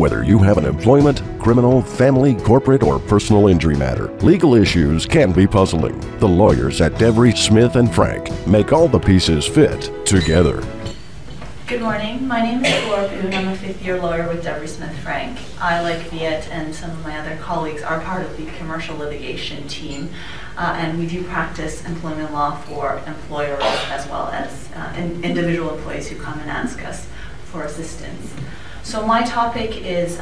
Whether you have an employment, criminal, family, corporate, or personal injury matter, legal issues can be puzzling. The lawyers at Devry Smith Frank make all the pieces fit together. Good morning. My name is Flora Poon. I'm a fifth-year lawyer with Devry Smith Frank. I, like Viet and some of my other colleagues, are part of the commercial litigation team, and we do practice employment law for employers as well as individual employees who come and ask us for assistance. So my topic is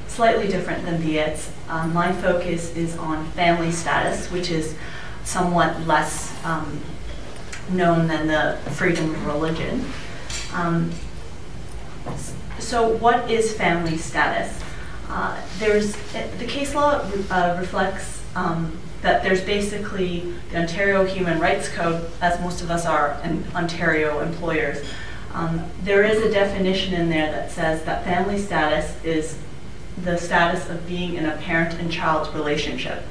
slightly different than Viet's. My focus is on family status, which is somewhat less known than the freedom of religion. So what is family status? The case law reflects that there's basically the Ontario Human Rights Code, as most of us are in Ontario employers. There is a definition in there that says that family status is the status of being in a parent and child relationship.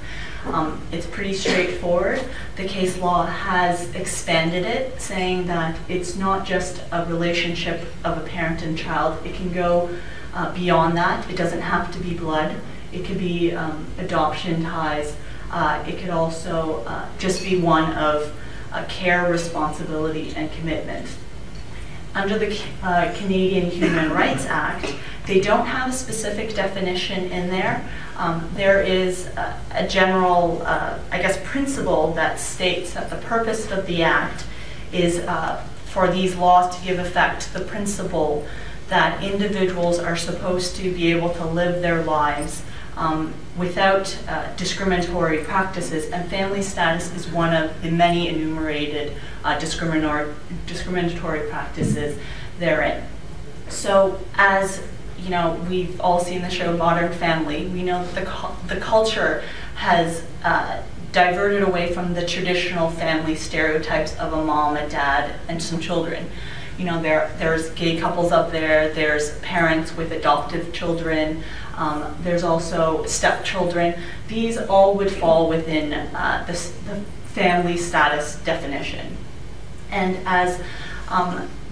It's pretty straightforward. The case law has expanded it, saying that it's not just a relationship of a parent and child. It can go beyond that. It doesn't have to be blood. It could be adoption ties. It could also just be one of care, responsibility, and commitment. Under the Canadian Human Rights Act, they don't have a specific definition in there. There is a general, principle that states that the purpose of the Act is for these laws to give effect to the principle that individuals are supposed to be able to live their lives without discriminatory practices, and family status is one of the many enumerated discriminatory practices therein. So, as you know, we've all seen the show Modern Family. We know that the culture has diverted away from the traditional family stereotypes of a mom, a dad, and some children. You know, there's gay couples up there, there's parents with adoptive children, there's also stepchildren. These all would fall within the family status definition. And as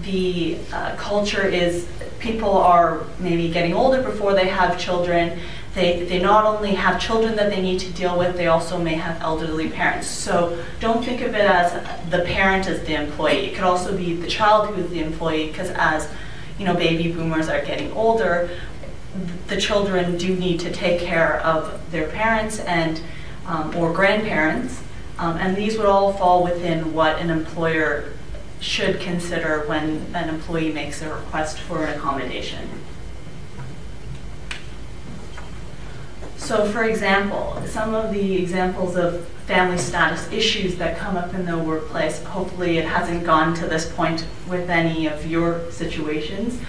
the culture is, people are maybe getting older before they have children. They not only have children that they need to deal with, they also may have elderly parents. So don't think of it as the parent as the employee. It could also be the child who is the employee, because as you know, baby boomers are getting older, the children do need to take care of their parents and or grandparents, and these would all fall within what an employer should consider when an employee makes a request for an accommodation. So for example, some of the examples of family status issues that come up in the workplace, hopefully it hasn't gone to this point with any of your situations,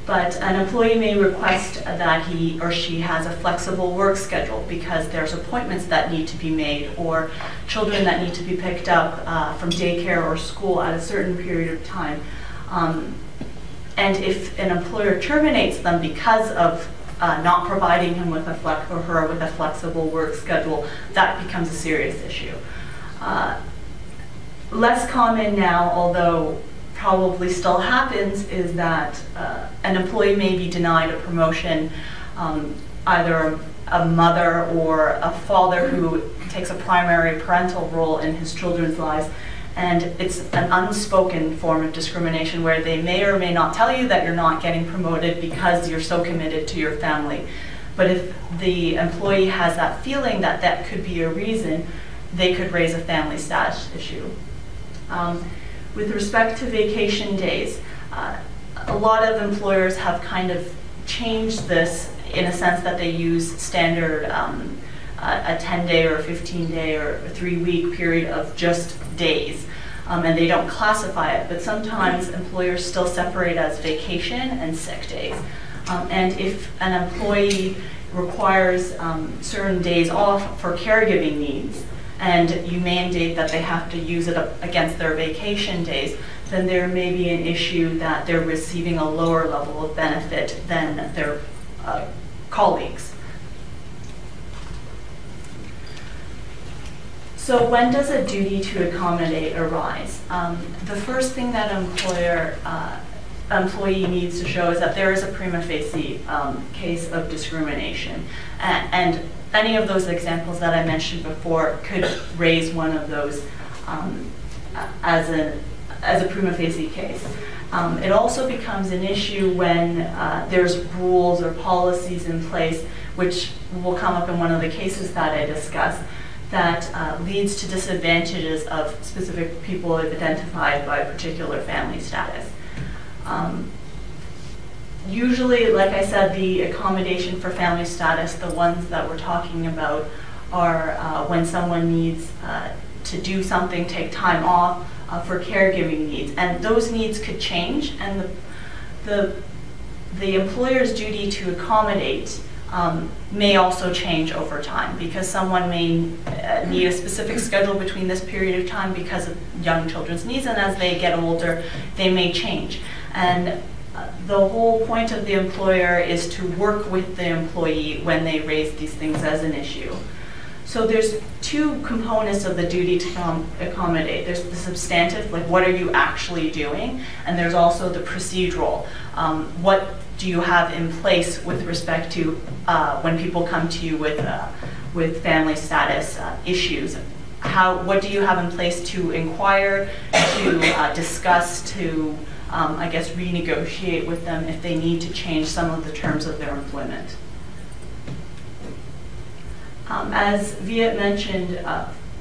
but an employee may request that he or she has a flexible work schedule because there's appointments that need to be made or children that need to be picked up from daycare or school at a certain period of time. And if an employer terminates them because of not providing him with or her with a flexible work schedule, that becomes a serious issue. Less common now, although probably still happens, is that an employee may be denied a promotion, either a mother or a father who takes a primary parental role in his children's lives, and it's an unspoken form of discrimination where they may or may not tell you that you're not getting promoted because you're so committed to your family. But if the employee has that feeling that that could be a reason, they could raise a family status issue. With respect to vacation days, a lot of employers have kind of changed this in a sense that they use standard a 10-day or a 15-day or a 3-week period of just days, and they don't classify it, but sometimes employers still separate as vacation and sick days. And if an employee requires certain days off for caregiving needs, and you mandate that they have to use it against their vacation days, then there may be an issue that they're receiving a lower level of benefit than their colleagues. So when does a duty to accommodate arise? The first thing that an employer employee needs to show is that there is a prima facie case of discrimination. And any of those examples that I mentioned before could raise one of those as a prima facie case. It also becomes an issue when there's rules or policies in place, which will come up in one of the cases that I discussed, that leads to disadvantages of specific people identified by a particular family status. Usually, like I said, the accommodation for family status, the ones that we're talking about, are when someone needs to do something, take time off for caregiving needs. And those needs could change, and the employer's duty to accommodate may also change over time, because someone may need a specific schedule between this period of time because of young children's needs, and as they get older, they may change. And the whole point of the employer is to work with the employee when they raise these things as an issue. So there's two components of the duty to accommodate. There's the substantive, like what are you actually doing? And there's also the procedural. What do you have in place with respect to when people come to you with family status issues? What do you have in place to inquire, to discuss, to I guess renegotiate with them if they need to change some of the terms of their employment? As Viet mentioned,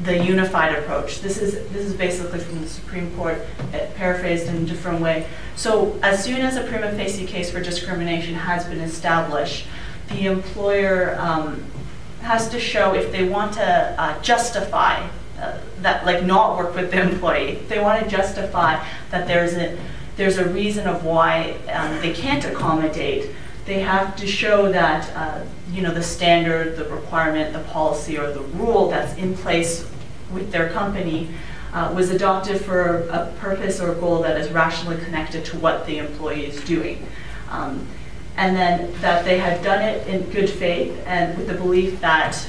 the unified approach. This is basically from the Supreme Court, paraphrased in a different way. So as soon as a prima facie case for discrimination has been established, the employer has to show, if they want to justify that, like not work with the employee, if they want to justify that there's a reason of why they can't accommodate, they have to show that the standard, the requirement, the policy, or the rule that's in place with their company was adopted for a purpose or goal that is rationally connected to what the employee is doing. And then that they had done it in good faith and with the belief that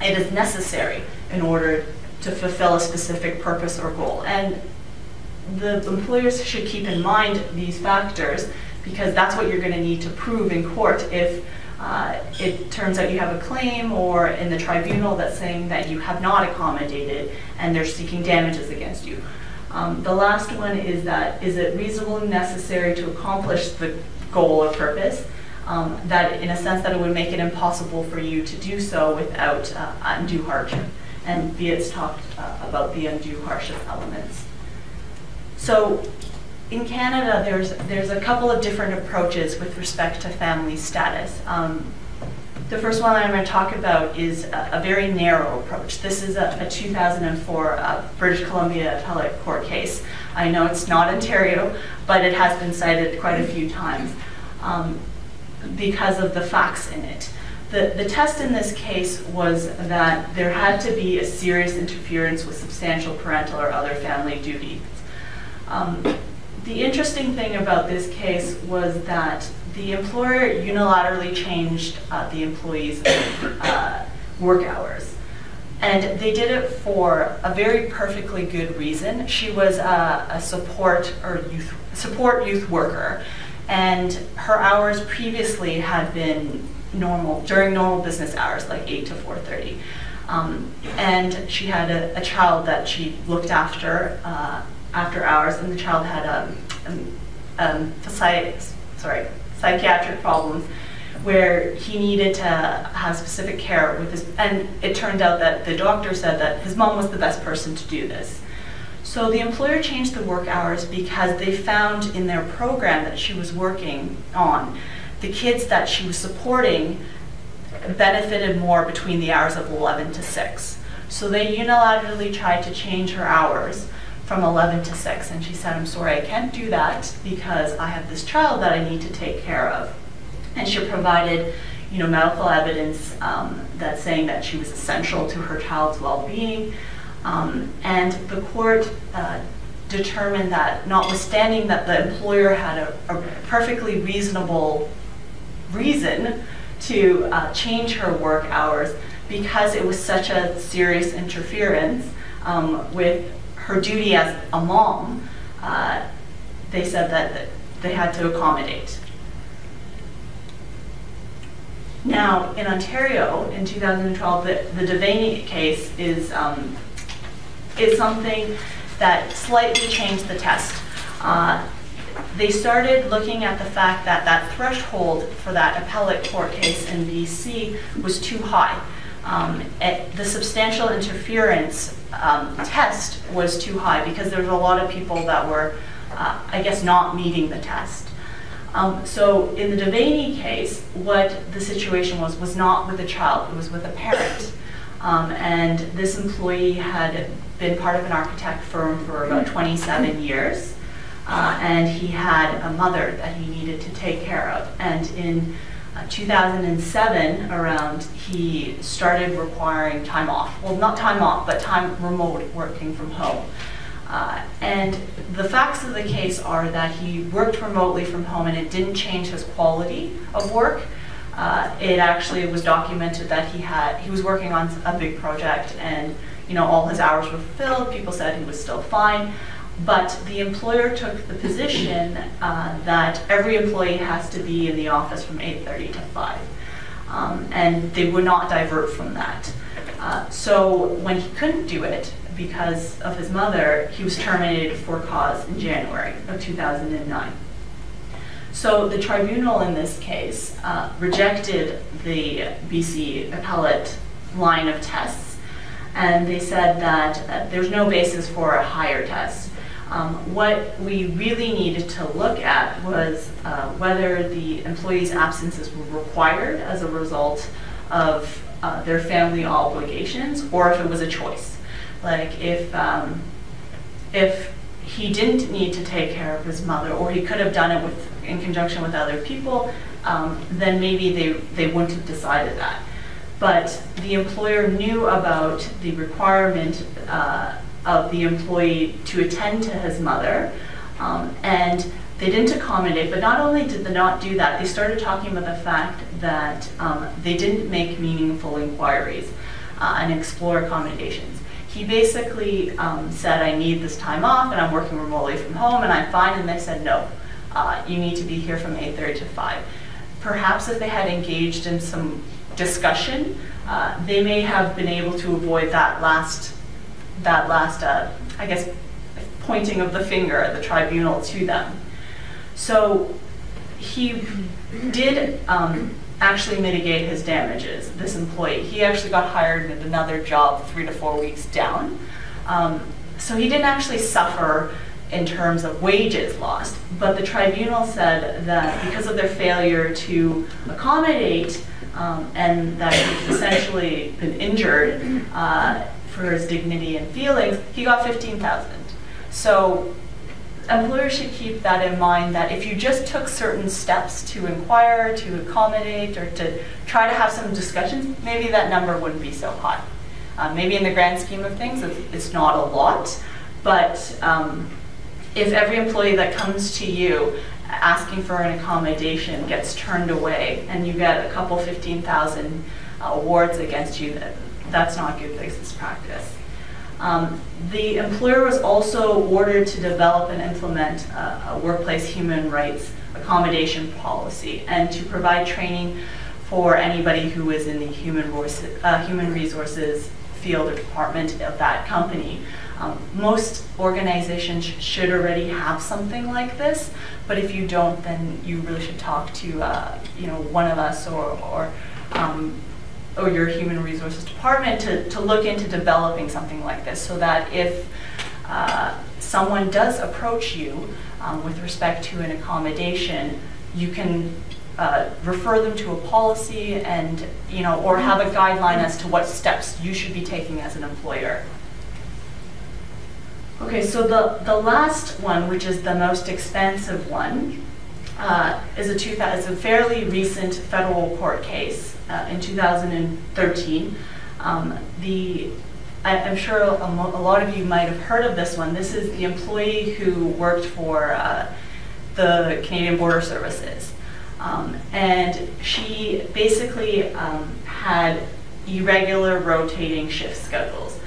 it is necessary in order to fulfill a specific purpose or goal. And the employers should keep in mind these factors, because that's what you're going to need to prove in court if it turns out you have a claim, or in the tribunal that's saying that you have not accommodated and they're seeking damages against you. The last one is that, is it reasonably necessary to accomplish the goal or purpose, that in a sense that it would make it impossible for you to do so without undue hardship. And Viet's talked about the undue hardship elements. So in Canada, there's a couple of different approaches with respect to family status. The first one I'm going to talk about is a very narrow approach. This is a 2004 British Columbia Appellate Court case. I know it's not Ontario, but it has been cited quite a few times because of the facts in it. The test in this case was that there had to be a serious interference with substantial parental or other family duties. The interesting thing about this case was that the employer unilaterally changed the employee's work hours. And they did it for a very perfectly good reason. She was a support youth worker, and her hours previously had been during normal business hours, like 8 to 4:30. And she had a child that she looked after hours, and the child had psychiatric problems where he needed to have specific care with his, and it turned out that the doctor said that his mom was the best person to do this. So the employer changed the work hours because they found in their program that she was working on, the kids that she was supporting benefited more between the hours of 11 to 6. So they unilaterally tried to change her hours from 11 to 6, and she said, I'm sorry, I can't do that because I have this child that I need to take care of. And she provided medical evidence that's saying that she was essential to her child's well-being. And the court determined that, notwithstanding that the employer had a perfectly reasonable reason to change her work hours, because it was such a serious interference with her duty as a mom, they said that they had to accommodate. Now, in Ontario, in 2012, the Devaney case is something that slightly changed the test. They started looking at the fact that that threshold for that appellate court case in BC was too high. The substantial interference test was too high because there was a lot of people that were, I guess, not meeting the test. So in the Devaney case, what the situation was not with a child, it was with a parent. And this employee had been part of an architect firm for about 27 years. And he had a mother that he needed to take care of. And in 2007, around, he started requiring time off. Well, not time off, but time remote working from home. And the facts of the case are that he worked remotely from home and it didn't change his quality of work. It actually was documented that he was working on a big project and all his hours were filled. People said he was still fine. But the employer took the position that every employee has to be in the office from 8:30 to 5. And they would not divert from that. So when he couldn't do it, because of his mother, he was terminated for cause in January of 2009. So the tribunal in this case rejected the BC appellate line of tests, and they said that there's no basis for a higher test. What we really needed to look at was whether the employee's absences were required as a result of their family obligations, or if it was a choice. Like if he didn't need to take care of his mother, or he could have done it in conjunction with other people, then maybe they wouldn't have decided that. But the employer knew about the requirement of the employee to attend to his mother, and they didn't accommodate. But not only did they not do that, they started talking about the fact that they didn't make meaningful inquiries and explore accommodations. He basically said, I need this time off and I'm working remotely from home and I'm fine, and they said, no, you need to be here from 8:30 to 5. Perhaps if they had engaged in some discussion, they may have been able to avoid that last I guess, pointing of the finger at the tribunal to them. So he did actually mitigate his damages, this employee. He actually got hired at another job 3 to 4 weeks down. So he didn't actually suffer in terms of wages lost, but the tribunal said that because of their failure to accommodate and that he's essentially been injured for his dignity and feelings, he got $15,000. So employers should keep that in mind, that if you just took certain steps to inquire, to accommodate, or to try to have some discussions, maybe that number wouldn't be so high. Maybe in the grand scheme of things, it's not a lot, but if every employee that comes to you asking for an accommodation gets turned away and you get a couple 15,000 awards against you, that's not good business practice. The employer was also ordered to develop and implement a workplace human rights accommodation policy and to provide training for anybody who is in the human resources field or department of that company. Most organizations should already have something like this, but if you don't, then you really should talk to one of us or your human resources department to look into developing something like this, so that if someone does approach you with respect to an accommodation, you can refer them to a policy and or have a guideline as to what steps you should be taking as an employer. Okay, so the last one, which is the most expensive one, is a fairly recent federal court case in 2013. I'm sure a lot of you might have heard of this one. This is the employee who worked for the Canadian Border Services. And she basically had irregular rotating shift schedules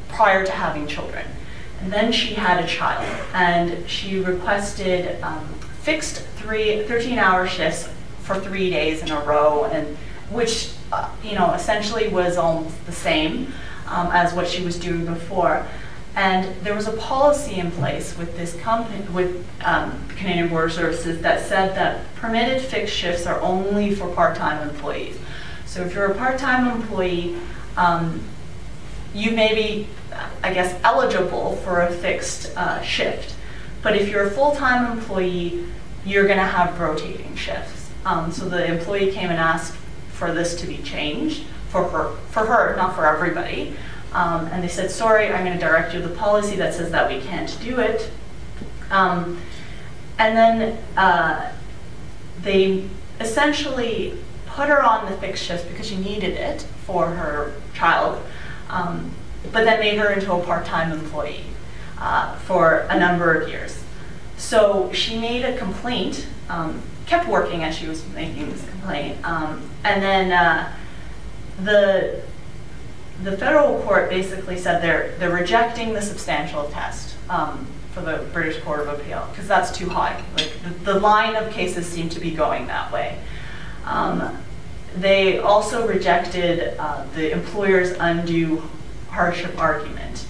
prior to having children. And then she had a child, and she requested fixed 13-hour shifts for 3 days in a row, and which essentially was almost the same as what she was doing before. And there was a policy in place with this company, with Canadian Border Services, that said that permitted fixed shifts are only for part-time employees. So if you're a part-time employee, you may be, I guess, eligible for a fixed shift. But if you're a full-time employee, you're going to have rotating shifts. So the employee came and asked for this to be changed for her, not for everybody. And they said, sorry, I'm going to direct you to the policy that says that we can't do it. And then they essentially put her on the fixed shifts because she needed it for her child, but then made her into a part-time employee for a number of years. So she made a complaint, kept working as she was making this complaint, and then the federal court basically said they're rejecting the substantial test for the British Court of Appeal because that's too high. Like the line of cases seem to be going that way. They also rejected the employer's undue hardship argument,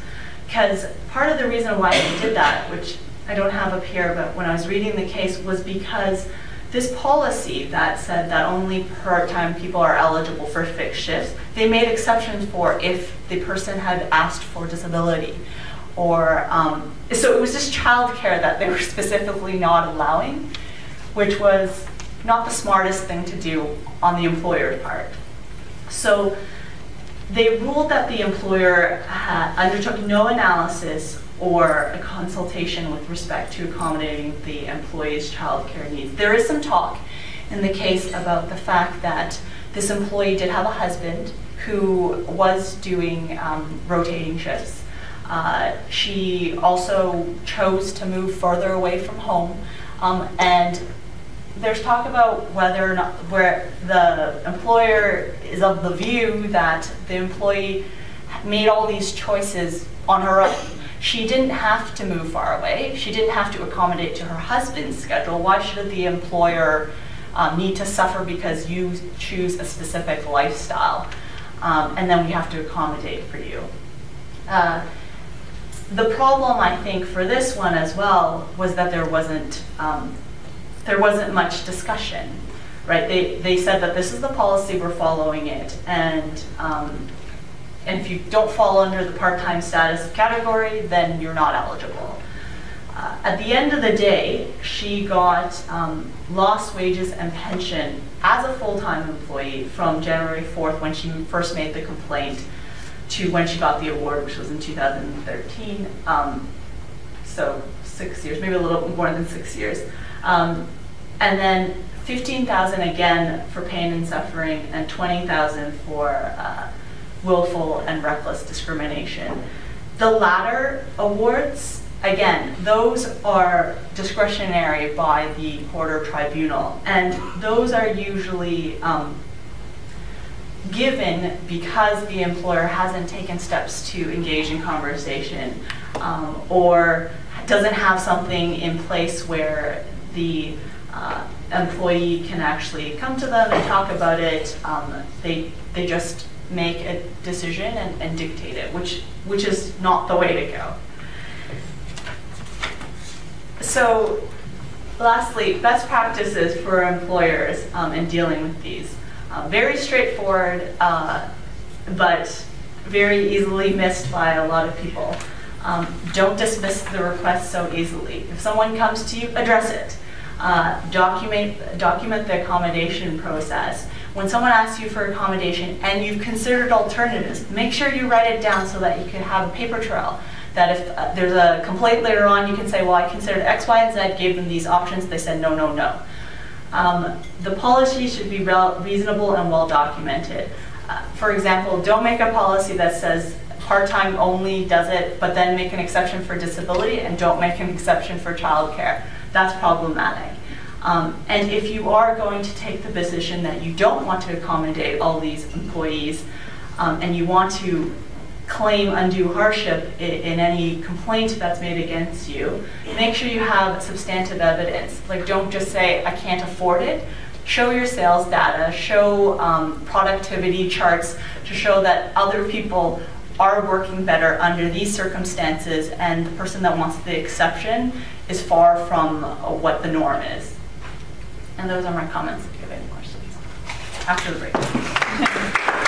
because part of the reason why they did that, which I don't have up here, but when I was reading the case, was because this policy that said that only part-time people are eligible for fixed shifts, they made exceptions for if the person had asked for disability, or so it was just childcare that they were specifically not allowing, which was not the smartest thing to do on the employer's part. So they ruled that the employer undertook no analysis or a consultation with respect to accommodating the employee's childcare needs. There is some talk in the case about the fact that this employee did have a husband who was doing rotating shifts. She also chose to move further away from home, and there's talk about whether or not where the employer is of the view that the employee made all these choices on her own. She didn't have to move far away. She didn't have to accommodate to her husband's schedule. Why should the employer need to suffer because you choose a specific lifestyle, and then we have to accommodate for you? The problem, I think, for this one as well was that there wasn't much discussion, right? They said that this is the policy, we're following it, and if you don't fall under the part-time status category, then you're not eligible. At the end of the day, she got lost wages and pension as a full-time employee from January 4th, when she first made the complaint, to when she got the award, which was in 2013. So 6 years, maybe a little more than 6 years. And then $15,000 again for pain and suffering, and $20,000 for willful and reckless discrimination. The latter awards, again, those are discretionary by the court or tribunal, and those are usually given because the employer hasn't taken steps to engage in conversation, or doesn't have something in place where the employee can actually come to them and talk about it. They just make a decision and dictate it, which is not the way to go. So lastly, best practices for employers in dealing with these. Very straightforward, but very easily missed by a lot of people. Don't dismiss the request so easily. If someone comes to you, address it. Document the accommodation process. When someone asks you for accommodation and you've considered alternatives, make sure you write it down so that you can have a paper trail. That if there's a complaint later on, you can say, well, I considered X, Y, and Z, gave them these options, they said no, no, no. The policy should be reasonable and well documented. For example, don't make a policy that says part-time only does it, but then make an exception for disability, and don't make an exception for childcare. That's problematic. And if you are going to take the position that you don't want to accommodate all these employees, and you want to claim undue hardship in any complaint that's made against you, make sure you have substantive evidence. Like, don't just say, I can't afford it. Show your sales data, show productivity charts to show that other people are working better under these circumstances, and the person that wants the exception is far from what the norm is. And those are my comments if you have any questions. After the break.